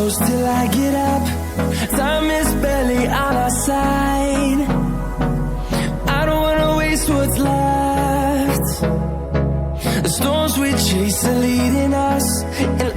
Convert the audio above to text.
close till I get up. Time is barely on our side. I don't wanna waste what's left. The storms we chase are leading us, and